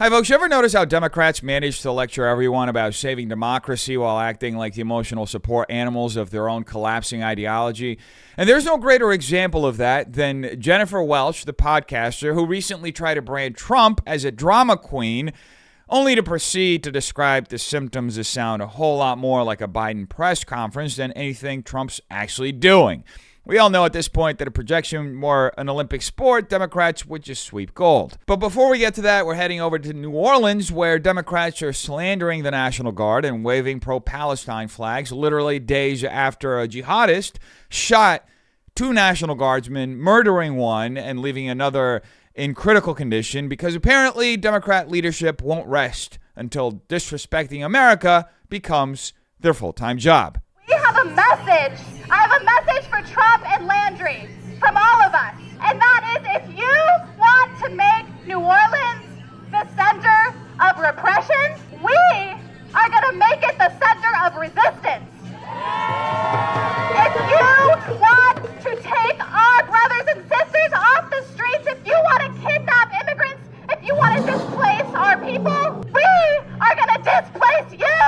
Hi, folks. You ever notice how Democrats manage to lecture everyone about saving democracy while acting like the emotional support animals of their own collapsing ideology? And there's no greater example of that than Jennifer Welch, the podcaster, who recently tried to brand Trump as a drama queen, only to proceed to describe the symptoms that sound a whole lot more like a Biden press conference than anything Trump's actually doing. We all know at this point that if projection were an Olympic sport, Democrats would just sweep gold. But before we get to that, we're heading over to New Orleans, where Democrats are slandering the National Guard and waving pro-Palestine flags literally days after a jihadist shot two National Guardsmen, murdering one and leaving another in critical condition because apparently Democrat leadership won't rest until disrespecting America becomes their full-time job. We have a message. I have a message for Trump and Landry from all of us. And that is, if you want to make New Orleans the center of repression, we are going to make it the center of resistance. If you want to take our brothers and sisters off the streets, if you want to kidnap immigrants, if you want to displace our people, we are going to displace you.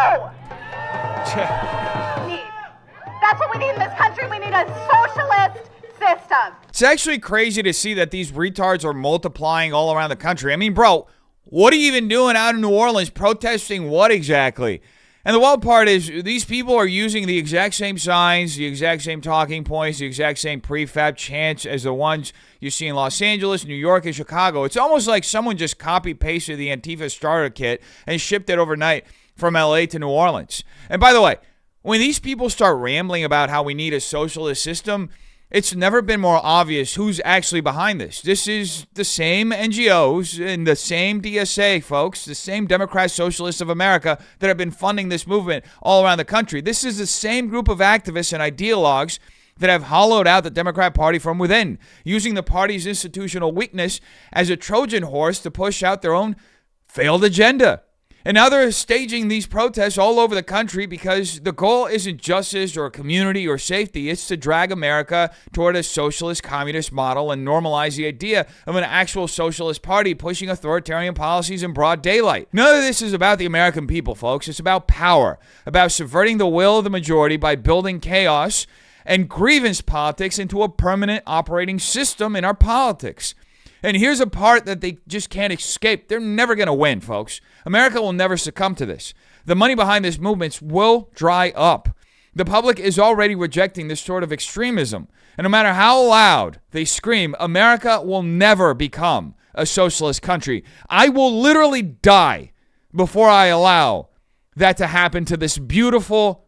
That's what we need in this country. We need a socialist system. It's actually crazy to see that these retards are multiplying all around the country. I mean, bro, what are you even doing out in New Orleans protesting what exactly? And the wild part is these people are using the exact same signs, the exact same talking points, the exact same prefab chants as the ones you see in Los Angeles, New York, and Chicago. It's almost like someone just copy-pasted the Antifa starter kit and shipped it overnight from LA to New Orleans. And by the way, when these people start rambling about how we need a socialist system, it's never been more obvious who's actually behind this. This is the same NGOs and the same DSA, folks, the same Democrat Socialists of America that have been funding this movement all around the country. This is the same group of activists and ideologues that have hollowed out the Democrat Party from within, using the party's institutional weakness as a Trojan horse to push out their own failed agenda. And now they're staging these protests all over the country because the goal isn't justice or community or safety. It's to drag America toward a socialist communist model and normalize the idea of an actual socialist party pushing authoritarian policies in broad daylight. None of this is about the American people, folks. It's about power, about subverting the will of the majority by building chaos and grievance politics into a permanent operating system in our politics. And here's a part that they just can't escape. They're never going to win, folks. America will never succumb to this. The money behind these movements will dry up. The public is already rejecting this sort of extremism. And no matter how loud they scream, America will never become a socialist country. I will literally die before I allow that to happen to this beautiful,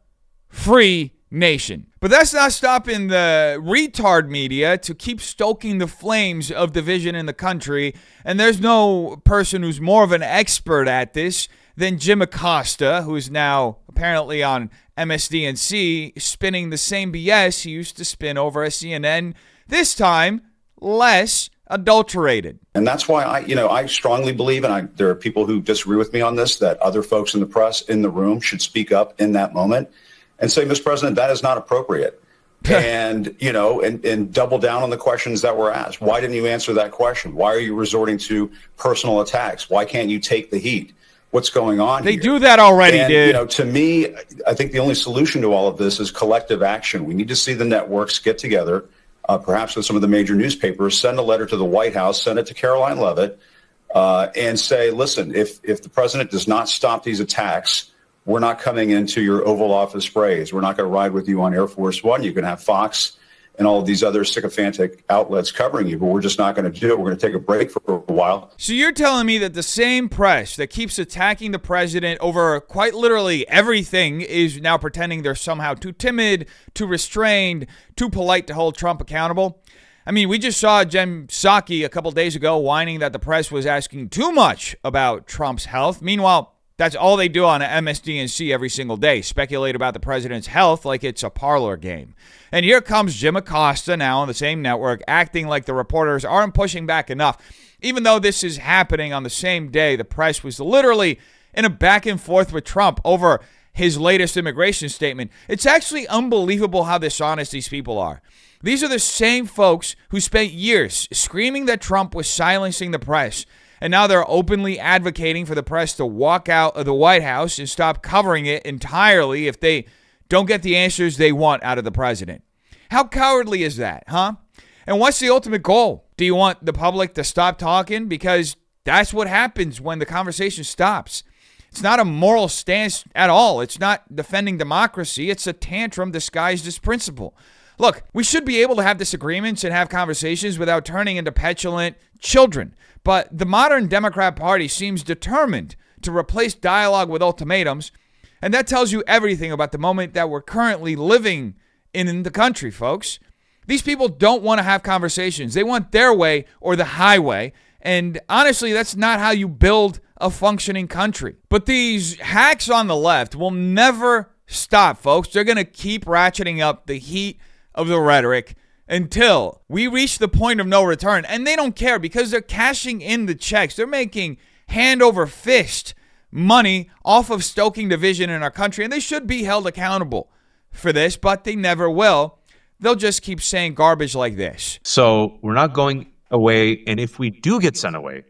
free nation. But that's not stopping the retard media to keep stoking the flames of division in the country. And there's no person who's more of an expert at this than Jim Acosta, who is now apparently on MSDNC, spinning the same BS he used to spin over at CNN, this time less adulterated. And that's why I strongly believe, and there are people who disagree with me on this, that other folks in the press in the room should speak up in that moment and say, Mr. President, that is not appropriate. And double down on the questions that were asked. Why didn't you answer that question? Why are you resorting to personal attacks? Why can't you take the heat? What's going on They here? do that already, and, dude. To me, I think the only solution to all of this is collective action. We need to see the networks get together, perhaps with some of the major newspapers, send a letter to the White House, send it to Caroline Leavitt, and say, listen, if the president does not stop these attacks, we're not coming into your Oval Office sprays. We're not going to ride with you on Air Force One. You can have Fox and all of these other sycophantic outlets covering you, but we're just not going to do it. We're going to take a break for a while. So you're telling me that the same press that keeps attacking the president over quite literally everything is now pretending they're somehow too timid, too restrained, too polite to hold Trump accountable? I mean, we just saw Jen Psaki a couple days ago whining that the press was asking too much about Trump's health. Meanwhile, that's all they do on MSDNC every single day, speculate about the president's health like it's a parlor game. And here comes Jim Acosta now on the same network, acting like the reporters aren't pushing back enough. Even though this is happening on the same day, the press was literally in a back and forth with Trump over his latest immigration statement. It's actually unbelievable how dishonest these people are. These are the same folks who spent years screaming that Trump was silencing the press And now they're openly advocating for the press to walk out of the White House and stop covering it entirely if they don't get the answers they want out of the president. How cowardly is that, huh? And what's the ultimate goal? Do you want the public to stop talking? Because that's what happens when the conversation stops. It's not a moral stance at all. It's not defending democracy. It's a tantrum disguised as principle. Look, we should be able to have disagreements and have conversations without turning into petulant children. But the modern Democrat Party seems determined to replace dialogue with ultimatums. And that tells you everything about the moment that we're currently living in the country, folks. These people don't want to have conversations. They want their way or the highway. And honestly, that's not how you build a functioning country. But these hacks on the left will never stop, folks. They're going to keep ratcheting up the heat of the rhetoric until we reach the point of no return. And they don't care because they're cashing in the checks. They're making hand over fist money off of stoking division in our country. And they should be held accountable for this, but they never will. They'll just keep saying garbage like this. So we're not going away. And if we do get sent away,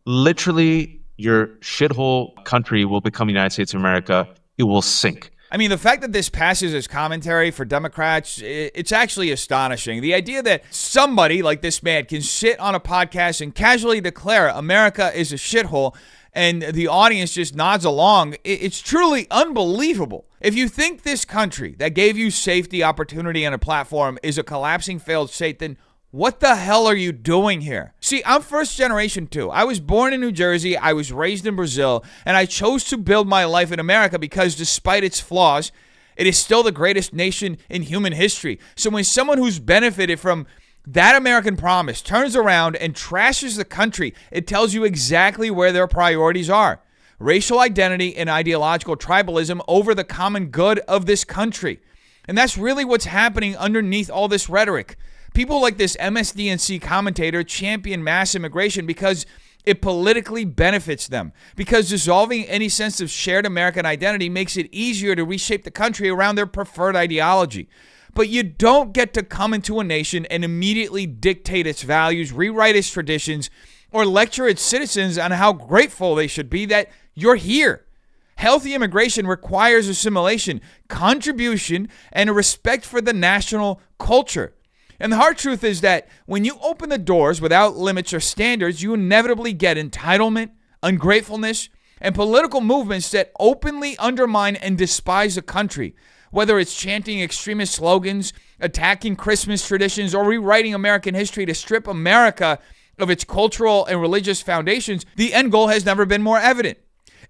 literally your shithole country will become the United States of America. It will sink. I mean, the fact that this passes as commentary for Democrats, it's actually astonishing. The idea that somebody like this man can sit on a podcast and casually declare America is a shithole and the audience just nods along, it's truly unbelievable. If you think this country that gave you safety, opportunity, and a platform is a collapsing failed state, then what the hell are you doing here? See, I'm first generation too. I was born in New Jersey, I was raised in Brazil, and I chose to build my life in America because despite its flaws, it is still the greatest nation in human history. So when someone who's benefited from that American promise turns around and trashes the country, it tells you exactly where their priorities are. Racial identity and ideological tribalism over the common good of this country. And that's really what's happening underneath all this rhetoric. People like this MSDNC commentator champion mass immigration because it politically benefits them. Because dissolving any sense of shared American identity makes it easier to reshape the country around their preferred ideology. But you don't get to come into a nation and immediately dictate its values, rewrite its traditions, or lecture its citizens on how grateful they should be that you're here. Healthy immigration requires assimilation, contribution, and a respect for the national culture. And the hard truth is that when you open the doors without limits or standards, you inevitably get entitlement, ungratefulness, and political movements that openly undermine and despise a country. Whether it's chanting extremist slogans, attacking Christmas traditions, or rewriting American history to strip America of its cultural and religious foundations, the end goal has never been more evident.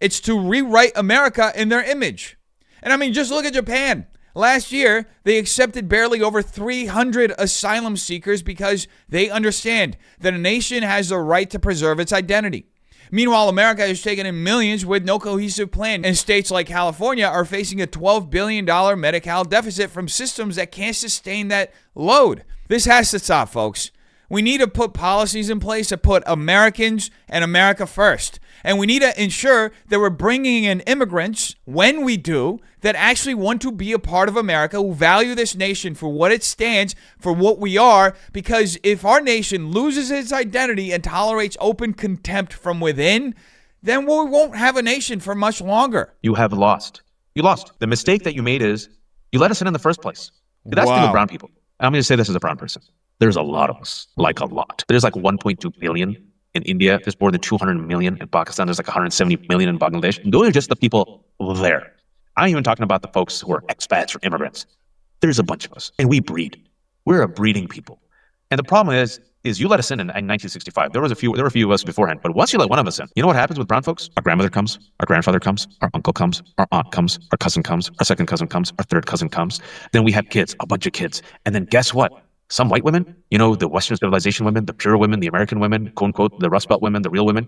It's to rewrite America in their image. And I mean, just look at Japan. Last year, they accepted barely over 300 asylum seekers because they understand that a nation has the right to preserve its identity. Meanwhile, America has taken in millions with no cohesive plan, and states like California are facing a $12 billion Medi-Cal deficit from systems that can't sustain that load. This has to stop, folks. We need to put policies in place that put Americans and America first. And we need to ensure that we're bringing in immigrants, when we do, that actually want to be a part of America, who value this nation for what it stands, for what we are. Because if our nation loses its identity and tolerates open contempt from within, then we won't have a nation for much longer. You have lost. You lost. The mistake that you made is you let us in the first place. That's the thing with brown people. And I'm going to say this as a brown person. There's a lot of us, like a lot. There's like 1.2 billion in India. There's more than 200 million in Pakistan. There's like 170 million in Bangladesh. Those are just the people there. I'm even talking about the folks who are expats or immigrants. There's a bunch of us, and we breed. We're a breeding people. And the problem is you let us in 1965. There were a few of us beforehand, but once you let one of us in, you know what happens with brown folks? Our grandmother comes, our grandfather comes, our uncle comes, our aunt comes, our cousin comes, our second cousin comes, our third cousin comes. Then we have kids, a bunch of kids. And then guess what? Some white women, you know, the Western civilization women, the pure women, the American women, quote unquote, the Rust Belt women, the real women,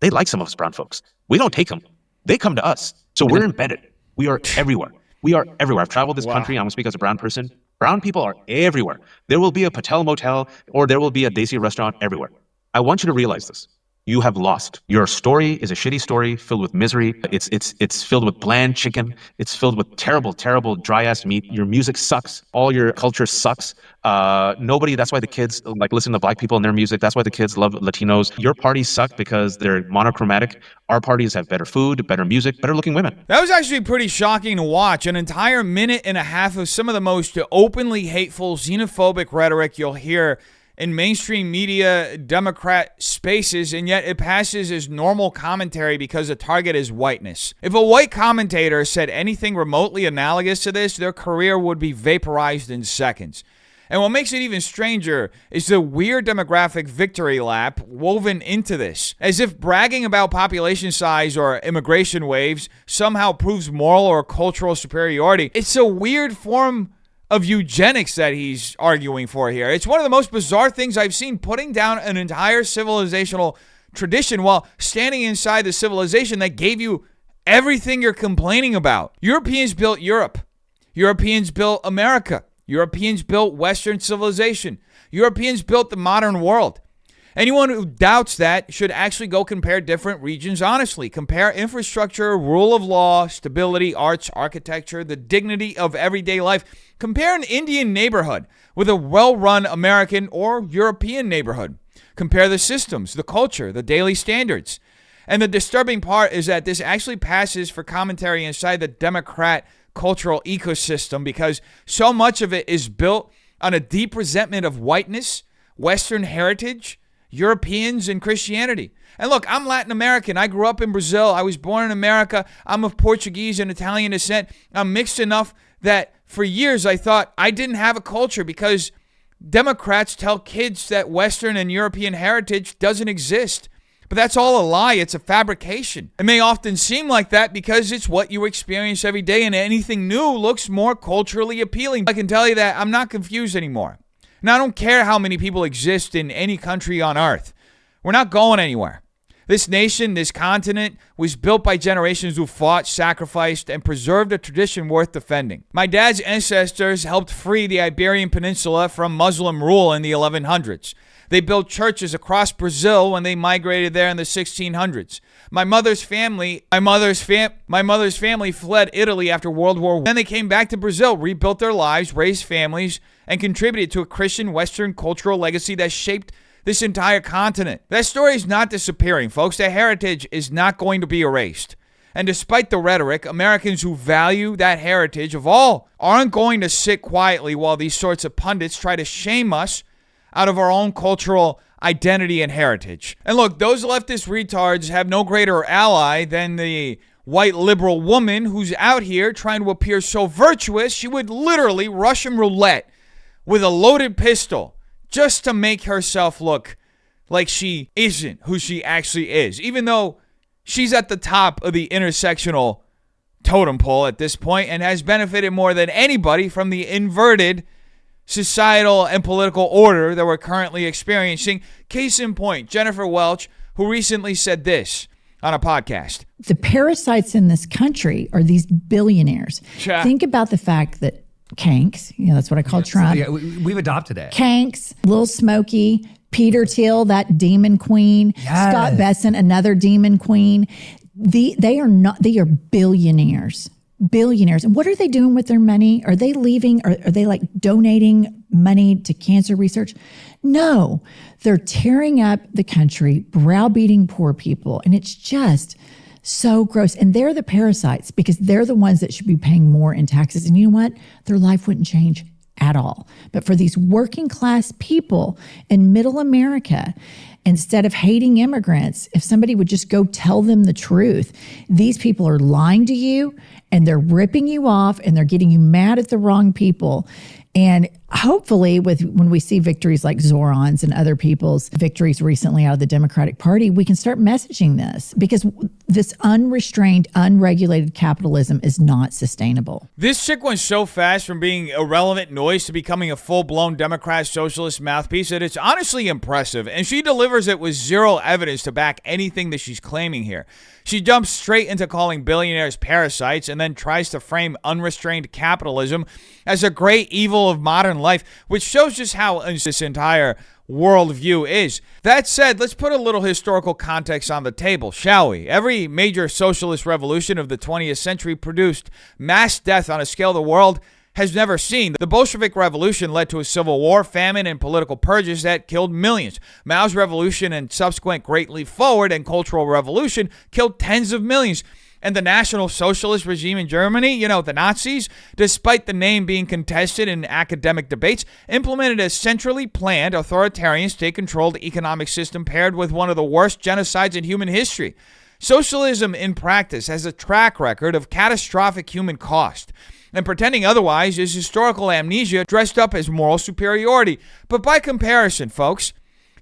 they like some of us brown folks. We don't take them. They come to us. So we're embedded. We are everywhere. We are everywhere. I've traveled this country. I'm going to speak as a brown person. Brown people are everywhere. There will be a Patel motel or there will be a Desi restaurant everywhere. I want you to realize this. you have lost. Your story is a shitty story filled with misery. It's filled with bland chicken. It's filled with terrible, terrible dry ass meat. Your music sucks. All your culture sucks. Nobody. That's why the kids like listen to black people and their music. That's why the kids love Latinos. Your parties suck because they're monochromatic. Our parties have better food, better music, better looking women. That was actually pretty shocking to watch. An entire minute and a half of some of the most openly hateful, xenophobic rhetoric you'll hear in mainstream media Democrat spaces, and yet it passes as normal commentary because the target is whiteness. If a white commentator said anything remotely analogous to this, their career would be vaporized in seconds. And what makes it even stranger is the weird demographic victory lap woven into this, as if bragging about population size or immigration waves somehow proves moral or cultural superiority. It's a weird form of eugenics that he's arguing for here. It's one of the most bizarre things I've seen, putting down an entire civilizational tradition while standing inside the civilization that gave you everything you're complaining about. Europeans built Europe. Europeans built America. Europeans built Western civilization. Europeans built the modern world. Anyone who doubts that should actually go compare different regions honestly. Compare infrastructure, rule of law, stability, arts, architecture, the dignity of everyday life. Compare an Indian neighborhood with a well-run American or European neighborhood. Compare the systems, the culture, the daily standards. And the disturbing part is that this actually passes for commentary inside the Democrat cultural ecosystem because so much of it is built on a deep resentment of whiteness, Western heritage, Europeans, and Christianity. And look, I'm Latin American. I grew up in Brazil. I was born in America. I'm of Portuguese and Italian descent. I'm mixed enough that for years I thought I didn't have a culture because Democrats tell kids that Western and European heritage doesn't exist. But that's all a lie. It's a fabrication. It may often seem like that because it's what you experience every day, and anything new looks more culturally appealing. I can tell you that I'm not confused anymore. Now, I don't care how many people exist in any country on earth. We're not going anywhere. This nation, this continent, was built by generations who fought, sacrificed, and preserved a tradition worth defending. My dad's ancestors helped free the Iberian Peninsula from Muslim rule in the 1100s. They built churches across Brazil when they migrated there in the 1600s. My mother's family fled Italy after World War I. Then they came back to Brazil, rebuilt their lives, raised families, and contributed to a Christian Western cultural legacy that shaped this entire continent. That story is not disappearing, folks. That heritage is not going to be erased. And despite the rhetoric, Americans who value that heritage of all aren't going to sit quietly while these sorts of pundits try to shame us out of our own cultural identity and heritage. And look, those leftist retards have no greater ally than the white liberal woman who's out here trying to appear so virtuous she would literally Russian roulette with a loaded pistol just to make herself look like she isn't who she actually is, even though she's at the top of the intersectional totem pole at this point and has benefited more than anybody from the inverted societal and political order that we're currently experiencing. Case in point, Jennifer Welch, who recently said this on a podcast. The parasites in this country are these billionaires. Yeah. Think about the fact that Kanks, that's what I call Trump. Yeah, we've adopted it. Kanks, Lil Smokey, Peter Thiel, that demon queen, Yes. Scott Besson, another demon queen. They are billionaires. Billionaires. And what are they doing with their money? Are they leaving? Are they like donating money to cancer research? No, they're tearing up the country, browbeating poor people. And it's just so gross. And they're the parasites because they're the ones that should be paying more in taxes. And you know what? Their life wouldn't change at all. But for these working class people in middle America, instead of hating immigrants, if somebody would just go tell them the truth, these people are lying to you and they're ripping you off and they're getting you mad at the wrong people. And hopefully when we see victories like Zoran's and other people's victories recently out of the Democratic Party, we can start messaging this because this unrestrained, unregulated capitalism is not sustainable. This chick went so fast from being irrelevant noise to becoming a full-blown Democrat socialist mouthpiece that it's honestly impressive. And she delivers it with zero evidence to back anything that she's claiming here. She jumps straight into calling billionaires parasites and then tries to frame unrestrained capitalism as a great evil of modern life, which shows just how this entire worldview is. That said, let's put a little historical context on the table, shall we? Every major socialist revolution of the 20th century produced mass death on a scale the world has never seen. The Bolshevik Revolution led to a civil war, famine, and political purges that killed millions. Mao's revolution and subsequent Great Leap Forward and Cultural Revolution killed tens of millions. And the National Socialist regime in Germany, the Nazis, despite the name being contested in academic debates, implemented a centrally planned authoritarian state-controlled economic system paired with one of the worst genocides in human history. Socialism in practice has a track record of catastrophic human cost. And pretending otherwise is historical amnesia dressed up as moral superiority. But by comparison, folks,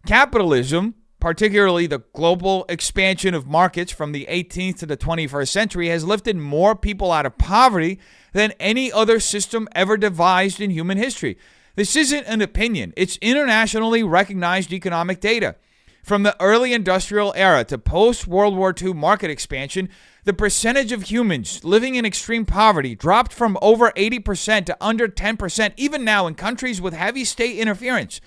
capitalism, particularly the global expansion of markets from the 18th to the 21st century, has lifted more people out of poverty than any other system ever devised in human history. This isn't an opinion. It's internationally recognized economic data. From the early industrial era to post-World War II market expansion, the percentage of humans living in extreme poverty dropped from over 80% to under 10%, even now in countries with heavy state interference.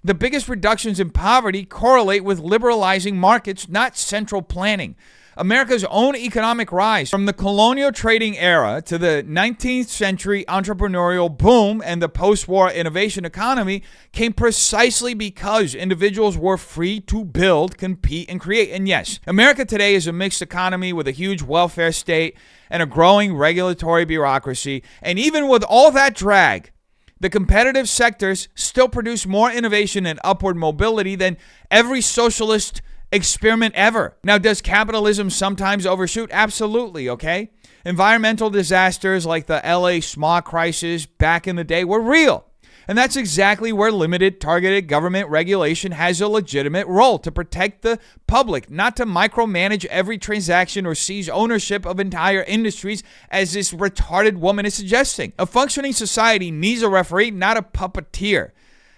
The biggest reductions in poverty correlate with liberalizing markets, not central planning. America's own economic rise from the colonial trading era to the 19th century entrepreneurial boom and the post-war innovation economy came precisely because individuals were free to build, compete, and create. And yes, America today is a mixed economy with a huge welfare state and a growing regulatory bureaucracy. And even with all that drag, the competitive sectors still produce more innovation and upward mobility than every socialist experiment ever. Now, does capitalism sometimes overshoot? Absolutely, okay? Environmental disasters like the LA smog crisis back in the day were real. And that's exactly where limited, targeted government regulation has a legitimate role, to protect the public, not to micromanage every transaction or seize ownership of entire industries, as this retarded woman is suggesting. A functioning society needs a referee, not a puppeteer.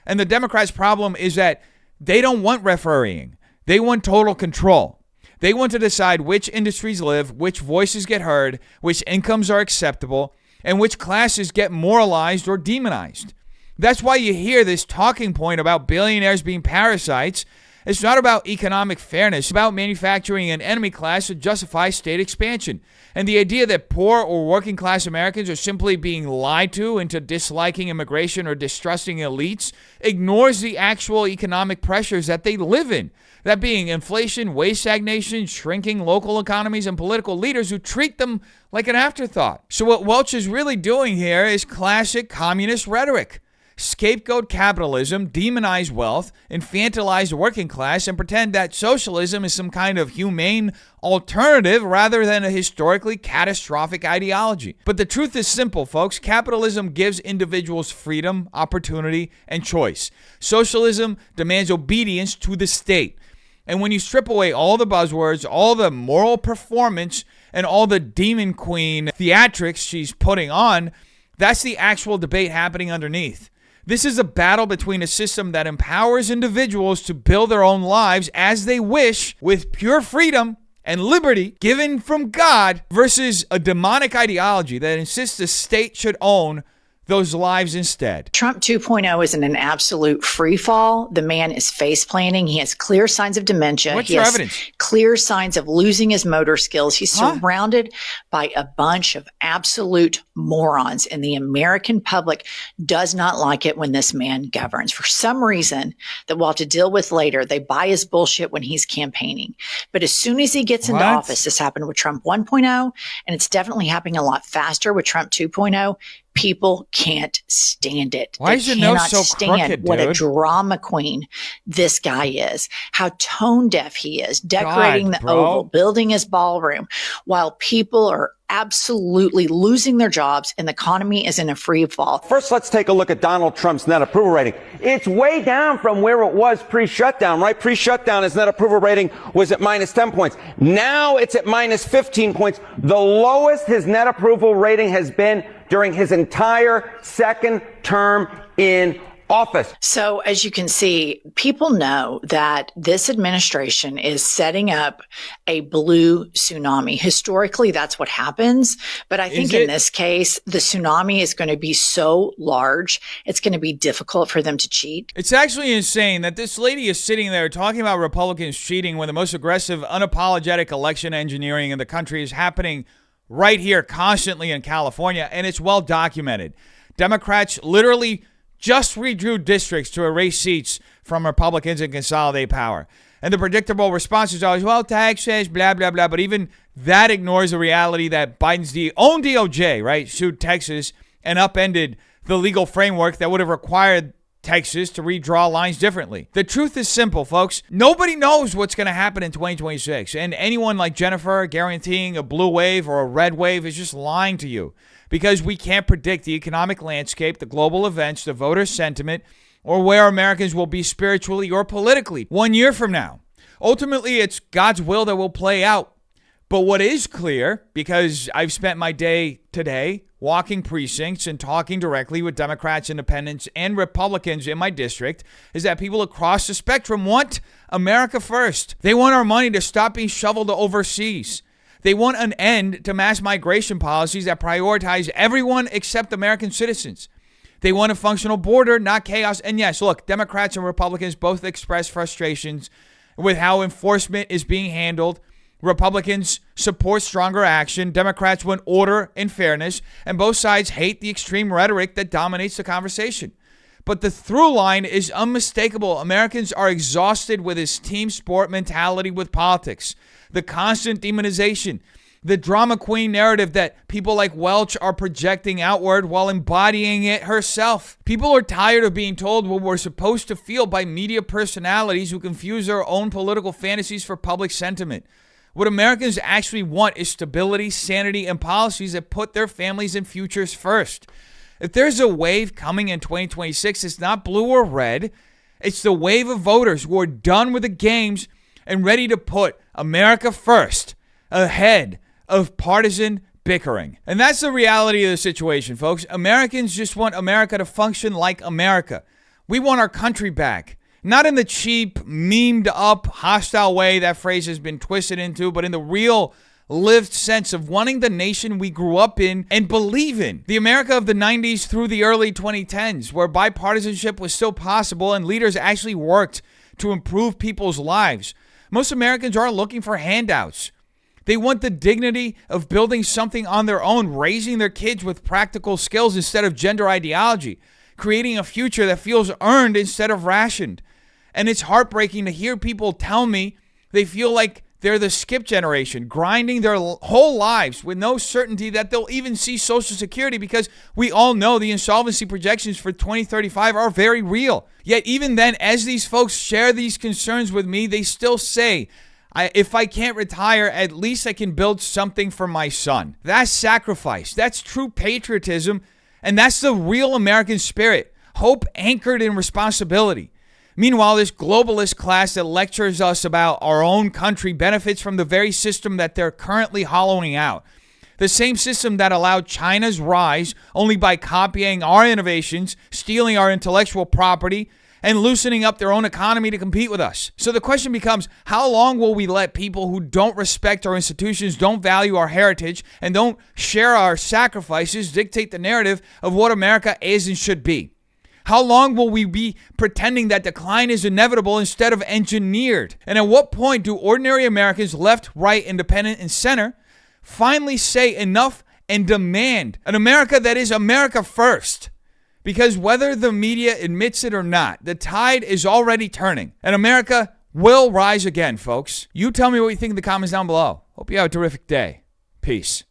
And the Democrats' problem is that they don't want refereeing. They want total control. They want to decide which industries live, which voices get heard, which incomes are acceptable, and which classes get moralized or demonized. That's why you hear this talking point about billionaires being parasites. It's not about economic fairness. It's about manufacturing an enemy class to justify state expansion. And the idea that poor or working class Americans are simply being lied to into disliking immigration or distrusting elites ignores the actual economic pressures that they live in. That being inflation, wage stagnation, shrinking local economies, and political leaders who treat them like an afterthought. So what Welch is really doing here is classic communist rhetoric. Scapegoat capitalism, demonize wealth, infantilize the working class, and pretend that socialism is some kind of humane alternative rather than a historically catastrophic ideology. But the truth is simple, folks. Capitalism gives individuals freedom, opportunity, and choice. Socialism demands obedience to the state. And when you strip away all the buzzwords, all the moral performance, and all the demon queen theatrics she's putting on, that's the actual debate happening underneath. This is a battle between a system that empowers individuals to build their own lives as they wish with pure freedom and liberty given from God versus a demonic ideology that insists the state should own those lives instead. Trump 2.0 is in an absolute free fall. The man is face planting. He has clear signs of dementia. What's your evidence? Clear signs of losing his motor skills. He's surrounded by a bunch of absolute morons, and the American public does not like it when this man governs. For some reason that we'll have to deal with later, they buy his bullshit when he's campaigning. But as soon as he gets into office, this happened with Trump 1.0, and it's definitely happening a lot faster with Trump 2.0. People can't stand it. Why is your nose so crooked, what dude? a drama queen this guy is, how tone deaf he is, decorating the Oval, building his ballroom, while people are absolutely losing their jobs and the economy is in a free fall. First, let's take a look at Donald Trump's net approval rating. It's way down from where it was pre-shutdown, right? Pre-shutdown, his net approval rating was at minus 10 points. Now it's at minus 15 points, the lowest his net approval rating has been during his entire second term in office. So as you can see, people know that this administration is setting up a blue tsunami. Historically, that's what happens. But I think in this case, the tsunami is going to be so large, it's going to be difficult for them to cheat. It's actually insane that this lady is sitting there talking about Republicans cheating when the most aggressive, unapologetic election engineering in the country is happening right here constantly in California, and it's well documented. Democrats literally just redrew districts to erase seats from Republicans and consolidate power. And the predictable response is always, well, taxes, blah, blah, blah. But even that ignores the reality that Biden's own DOJ, right, sued Texas and upended the legal framework that would have required Texas to redraw lines differently. The truth is simple, folks. Nobody knows what's going to happen in 2026. And anyone like Jennifer guaranteeing a blue wave or a red wave is just lying to you, because we can't predict the economic landscape, the global events, the voter sentiment, or where Americans will be spiritually or politically 1 year from now. Ultimately, it's God's will that will play out. But what is clear, because I've spent my day today walking precincts and talking directly with Democrats, independents, and Republicans in my district, is that people across the spectrum want America first. They want our money to stop being shoveled overseas. They want an end to mass migration policies that prioritize everyone except American citizens. They want a functional border, not chaos. And yes, look, Democrats and Republicans both express frustrations with how enforcement is being handled. Republicans support stronger action. Democrats want order and fairness. And both sides hate the extreme rhetoric that dominates the conversation. But the through line is unmistakable. Americans are exhausted with this team sport mentality with politics. The constant demonization, the drama queen narrative that people like Welch are projecting outward while embodying it herself. People are tired of being told what we're supposed to feel by media personalities who confuse their own political fantasies for public sentiment. What Americans actually want is stability, sanity, and policies that put their families and futures first. If there's a wave coming in 2026, it's not blue or red. It's the wave of voters who are done with the games and ready to put America first, ahead of partisan bickering. And that's the reality of the situation, folks. Americans just want America to function like America. We want our country back. Not in the cheap, memed up, hostile way that phrase has been twisted into, but in the real lived sense of wanting the nation we grew up in and believe in. The America of the 90s through the early 2010s, where bipartisanship was still possible and leaders actually worked to improve people's lives. Most Americans aren't looking for handouts. They want the dignity of building something on their own, raising their kids with practical skills instead of gender ideology, creating a future that feels earned instead of rationed. And it's heartbreaking to hear people tell me they feel like they're the skip generation, grinding their whole lives with no certainty that they'll even see Social Security, because we all know the insolvency projections for 2035 are very real. Yet even then, as these folks share these concerns with me, they still say, if I can't retire, at least I can build something for my son. That's sacrifice. That's true patriotism. And that's the real American spirit. Hope anchored in responsibility. Meanwhile, this globalist class that lectures us about our own country benefits from the very system that they're currently hollowing out. The same system that allowed China's rise only by copying our innovations, stealing our intellectual property, and loosening up their own economy to compete with us. So the question becomes, how long will we let people who don't respect our institutions, don't value our heritage, and don't share our sacrifices dictate the narrative of what America is and should be? How long will we be pretending that decline is inevitable instead of engineered? And at what point do ordinary Americans, left, right, independent, and center, finally say enough and demand an America that is America first? Because whether the media admits it or not, the tide is already turning, and America will rise again, folks. You tell me what you think in the comments down below. Hope you have a terrific day. Peace.